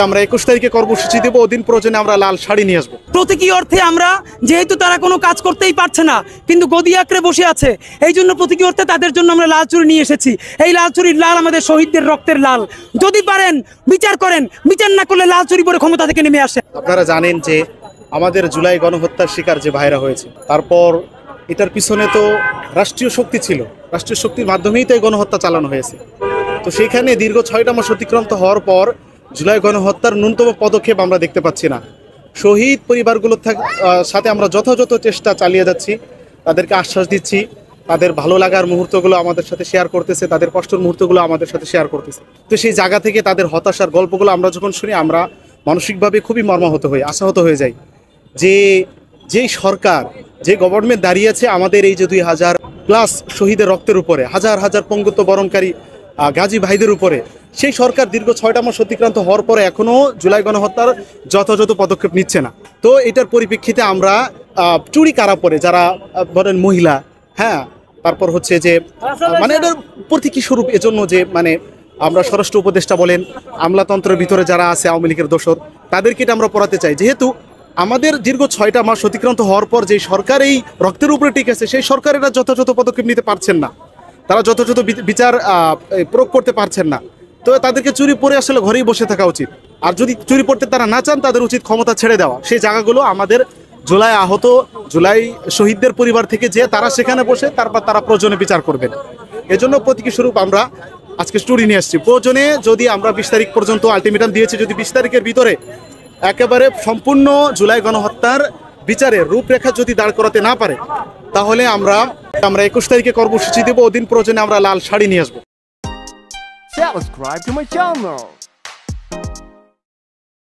আমরা 21 তারিখে কর্মসূচি দেব, ওদিন প্রয়োজনে আমরা লাল শাড়ি নিয়ে আসবো। প্রতীকী অর্থে আমরা, যেহেতু তারা কোনো কাজ করতেই পারছে না কিন্তু গদি আঁকড়ে বসে আছে, এই জন্য প্রতীকী অর্থে তাদের জন্য আমরা লাল চুড়ি নিয়ে এসেছি। এই লাল চুড়ির লাল আমাদের শহীদদের রক্তের লাল। যদি পারেন বিচার করেন, বিচার না করলে লাল চুড়ি পরে ক্ষমতা থেকে নেমে আসে। আপনারা জানেন যে আমাদের জুলাই গণহত্যার শিকার যে ভাইরা হয়েছে, তারপর এটার পিছনে তো রাষ্ট্রীয় শক্তি ছিল, রাষ্ট্রীয় শক্তির মাধ্যমেই তো এই গণহত্যা চালানো হয়েছে। তো সেখানে দীর্ঘ 6টা মাস অতিক্রান্ত হওয়ার পর জুলাই গণহত্যার ন্যূনতম পদক্ষেপ আমরা দেখতে পাচ্ছি না। শহীদ পরিবারগুলোর সাথে আমরা যথাযথ চেষ্টা চালিয়ে যাচ্ছি, তাদেরকে আশ্বাস দিচ্ছি, তাদের ভালো লাগার মুহূর্তগুলো আমাদের সাথে শেয়ার করতেছে, তাদের কষ্টের মুহূর্তগুলো আমাদের সাথে শেয়ার করতেছে। তো সেই জায়গা থেকে তাদের হতাশার গল্পগুলো আমরা যখন শুনি, আমরা মানসিকভাবে খুবই মর্মাহত হই, আশাহত হয়ে যাই যে যেই সরকার, যে গভর্নমেন্ট দাঁড়িয়েছে আমাদের এই যে 2000+ শহীদের রক্তের উপরে, হাজার হাজার পঙ্গুত্ব বরণকারী গাজী ভাইদের উপরে, সেই সরকার দীর্ঘ 6টা মাস অতিক্রান্ত হওয়ার পরে এখনও জুলাই গণহত্যার যথাযথ পদক্ষেপ নিচ্ছে না। তো এটার পরিপ্রেক্ষিতে আমরা চুরি কারা পরে যারা বলেন মহিলা, হ্যাঁ, তারপর হচ্ছে যে মানে এটার প্রতীকী স্বরূপ এজন্য যে মানে আমরা স্বরাষ্ট্র উপদেষ্টা বলেন, আমলাতন্ত্রের ভিতরে যারা আছে আওয়ামী লীগের দোসর, তাদেরকে এটা আমরা পড়াতে চাই। যেহেতু আমাদের দীর্ঘ 6টা মাস অতিক্রান্ত হওয়ার পর যে সরকার এই রক্তের উপরে টিকে আছে, সেই সরকার এটা যথাযথ পদক্ষেপ নিতে পারছেন না, তারা যথাযথ বিচার প্রয়োগ করতে পারছেন না। তো তাদেরকে চুরি পরে আসলে ঘরেই বসে থাকা উচিত। আর যদি চুরি পড়তে তারা না চান, তাদের উচিত ক্ষমতা ছেড়ে দেওয়া। সেই জায়গাগুলো আমাদের জুলাই আহত, জুলাই শহীদদের পরিবার থেকে যে তারা সেখানে বসে তারপর তারা প্রয়োজনে বিচার করবেন। এজন্য প্রতীকী স্বরূপ আমরা আজকে স্টোরি নিয়ে আসছি। প্রয়োজনে যদি আমরা 20 তারিখ পর্যন্ত আলটিমেটাম দিয়েছি, যদি 20 তারিখের ভিতরে একেবারে সম্পূর্ণ জুলাই গণহত্যার বিচারের রূপরেখা যদি দাঁড় করাতে না পারে, তাহলে আমরা 21 তারিখে কর্মসূচি দেব, ওদিন প্রয়োজনে আমরা লাল শাড়ি নিয়ে আসবো। Subscribe to my channel.